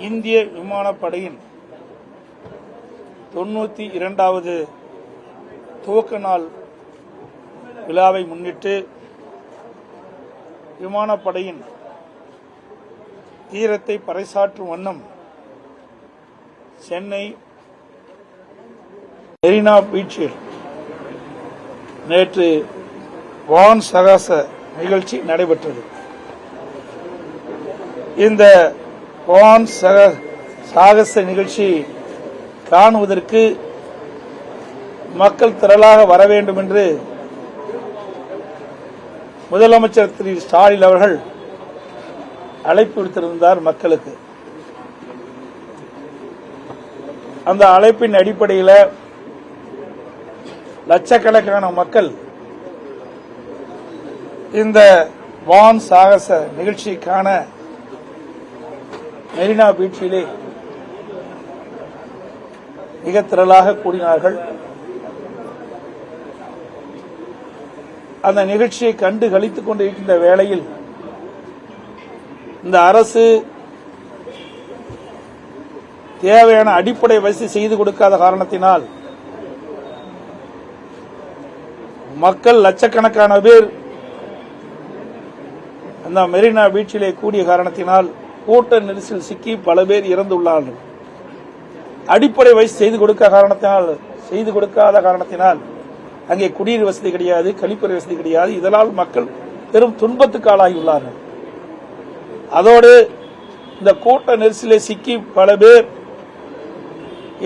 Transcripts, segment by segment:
இந்திய விமானப்படையின் 92வது துவக்க நாள் விழாவை முன்னிட்டு விமானப்படையின் தீரத்தை பறைசாற்றும் வண்ணம் சென்னை மெரினா பீச்சில் நேற்று வான் சாகச நிகழ்ச்சி நடைபெற்றது. இந்த வான் சாகச நிகழ்ச்சி காணுவதற்கு மக்கள் திரளாக வர வேண்டும் என்று முதலமைச்சர் திரு ஸ்டாலின் அவர்கள் அழைப்பு விடுத்திருந்தார் மக்களுக்கு. அந்த அழைப்பின் அடிப்படையில் லட்சக்கணக்கான மக்கள் இந்த வான் சாகச நிகழ்ச்சிக்கான மெரினா பீச்சிலே மிக திரளாக கூடினார்கள். அந்த நிகழ்ச்சியை கண்டு களித்துக் கொண்டிருக்கின்ற வேளையில் இந்த அரசு தேவையான அடிப்படை வசதி செய்து கொடுக்காத காரணத்தினால் மக்கள் லட்சக்கணக்கான பேர் அந்த மெரினா பீச்சிலே கூடிய காரணத்தினால் கூட்ட நெரிசல் சிக்கி பல பேர் இறந்துள்ளார்கள். அடிப்படை வசதி செய்து கொடுக்காத காரணத்தினால் அங்கே குடிநீர் வசதி கிடையாது, கழிப்பறை வசதி கிடையாது. இதனால் மக்கள் பெரும் துன்பத்துக்கு ஆளாகியுள்ளார்கள். அதோடு இந்த கூட்ட நெரிசலை சிக்கி பல பேர்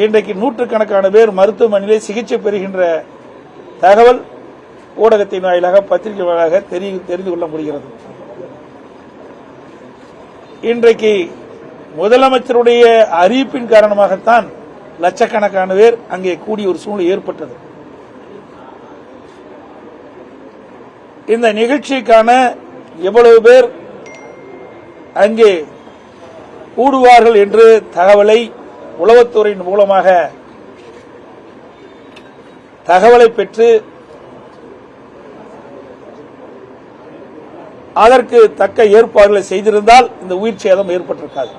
இன்றைக்கு நூற்றுக்கணக்கான பேர் மருத்துவமனையிலே சிகிச்சை பெறுகின்ற தகவல் ஊடகத்தின் வாயிலாக பத்திரிகை வாயிலாக தெரிந்து கொள்ள முடிகிறது. இன்றைக்கு முதலமைச்சருடைய அறிவிப்பின் காரணமாகத்தான் லட்சக்கணக்கான பேர் அங்கே கூடிய ஒரு சூழ்நிலை ஏற்பட்டது. இந்த நிகழ்ச்சிக்கான எவ்வளவு பேர் அங்கே கூடுவார்கள் என்று தகவலை உளவுத்துறையின் மூலமாக தகவலை பெற்று அதற்கு தக்க ஏற்பாடுகளை செய்திருந்தால் இந்த உயிர் சேதம் ஏற்பட்டிருக்காது.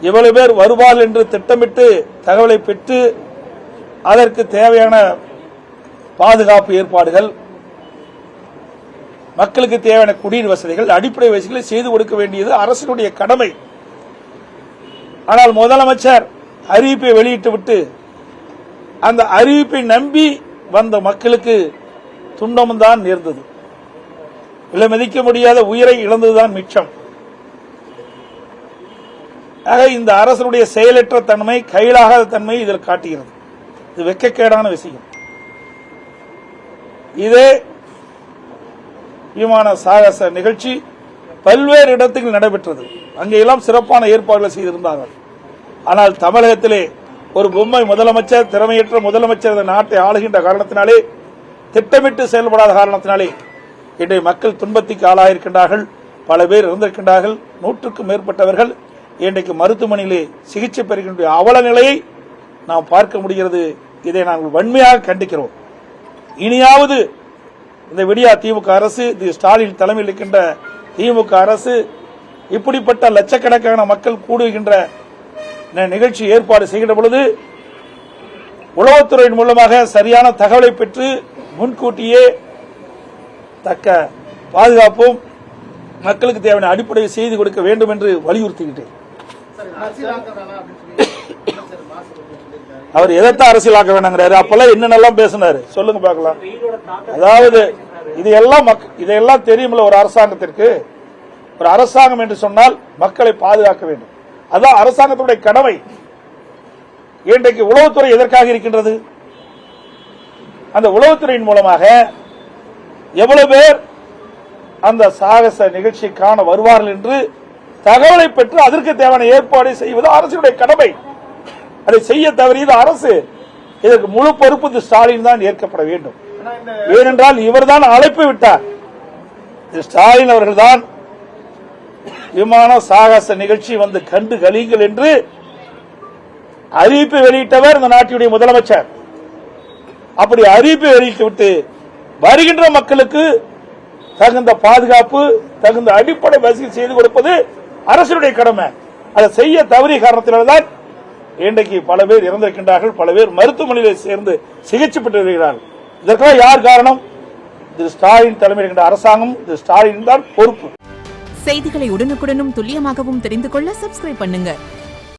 எவ்வளவு பேர் வருவார்கள் என்று திட்டமிட்டு தகவலை பெற்று அதற்கு தேவையான பாதுகாப்பு ஏற்பாடுகள், மக்களுக்கு தேவையான குடிநீர் வசதிகள், அடிப்படை வசதிகளை செய்து கொடுக்க வேண்டியது அரசினுடைய கடமை. ஆனால் முதலமைச்சர் அறிவிப்பை வெளியிட்டுவிட்டு அந்த அறிவிப்பை நம்பி வந்த மக்களுக்கு துன்பம் தான் நேர்ந்தது. விலை மதிக்க முடியாத உயிரை இழந்ததுதான் மிச்சம். ஆக இந்த அரசனுடைய செயலற்ற தன்மை, கையிலாகாத தன்மை இதில் காட்டுகிறது. இது வெட்கக்கேடான விஷயம். இதே விமான சாகச நிகழ்ச்சி பல்வேறு இடத்தில் நடைபெற்றது. அங்கெல்லாம் சிறப்பான ஏற்பாடுகள் செய்திருந்தார்கள். ஆனால் தமிழகத்திலே ஒரு பொம்மை முதலமைச்சர், திறமையற்ற முதலமைச்சர் இந்த நாட்டை ஆளுகின்ற காரணத்தினாலே, திட்டமிட்டு செயல்படாத காரணத்தினாலே இன்றைய மக்கள் துன்பத்திற்கு ஆளாயிருக்கின்றார்கள். பல பேர் இறந்திருக்கின்றார்கள். 100க்கும் மேற்பட்டவர்கள் இன்றைக்கு மருத்துவமனையிலே சிகிச்சை பெறுகின்ற அவல நிலையை நாம் பார்க்க முடிகிறது. இதை நாங்கள் வன்மையாக கண்டிக்கிறோம். இனியாவது இந்த விடியா திமுக அரசு, ஸ்டாலின் தலைமையில் இருக்கின்ற திமுக அரசு இப்படிப்பட்ட லட்சக்கணக்கான மக்கள் கூடுகின்ற நிகழ்ச்சி ஏற்பாடு செய்கின்ற பொழுது உளவுத்துறையின் மூலமாக சரியான தகவலை பெற்று முன்கூட்டியே தக்க பாதுகாப்பும் மக்களுக்கு தேவையான அடிப்படையை செய்து கொடுக்க வேண்டும் என்று வலியுறுத்துகின்றேன். அவர் எதைத்தான் அரசியலாக்க வேண்டாங்கிறாரு? அப்பெல்லாம் என்னென்னலாம் பேசினாரு சொல்லுங்க பார்க்கலாம். அதாவது இதையெல்லாம் தெரியுமில்ல ஒரு அரசாங்கத்திற்கு. ஒரு அரசாங்கம் என்று சொன்னால் மக்களை பாதுகாக்க வேண்டும். அதான் அரசாங்கத்துடைய கடமை. இன்றைக்கு உளவுத்துறை எதற்காக இருக்கின்றது? அந்த உளவுத்துறையின் மூலமாக எவ்வளவு பேர் அந்த சாகச நிகழ்ச்சி காண வருவார்கள் என்று தகவலை பெற்று அதற்கு தேவையான ஏற்பாடு செய்வது அரசுடைய கடமை. அதை செய்ய தவறியது அரசு. இதற்கு முழு பொறுப்பு ஸ்டாலின் தான் ஏற்கப்பட வேண்டும். ஏனென்றால் இவர்தான் அழைப்பு விட்டார். ஸ்டாலின் அவர்கள்தான் விமான சாகச நிகழ்ச்சி வந்து கண்டு கலிங்கள் என்று அறிவிப்பு வெளியிட்டவர் இந்த நாட்டினுடைய முதலமைச்சர். அப்படி அறிவிப்பு வெளியிட்டுவிட்டு வருகின்ற மக்களுக்கு தகுந்த பாதுகாப்பு, தகுந்த அடிப்படை வசதி செய்து கொடுப்பது அரசுடைய கடமை. அதை செய்ய தவறிய காரணத்தினால்தான் இன்றைக்கு பல பேர் இறந்திருக்கின்றார்கள், பல பேர் மருத்துவமனையில் சேர்ந்து சிகிச்சை பெற்று வருகிறார்கள். இதற்கெல்லாம் யார் காரணம்? திரு ஸ்டாலின் தலைமையில் இருக்கின்ற அரசாங்கம், திரு ஸ்டாலின் தான் பொறுப்பு. செய்திகளை உடனுக்குடனும் துல்லியமாகவும் தெரிந்து கொள்ள சப்ஸ்கிரைப் பண்ணுங்க.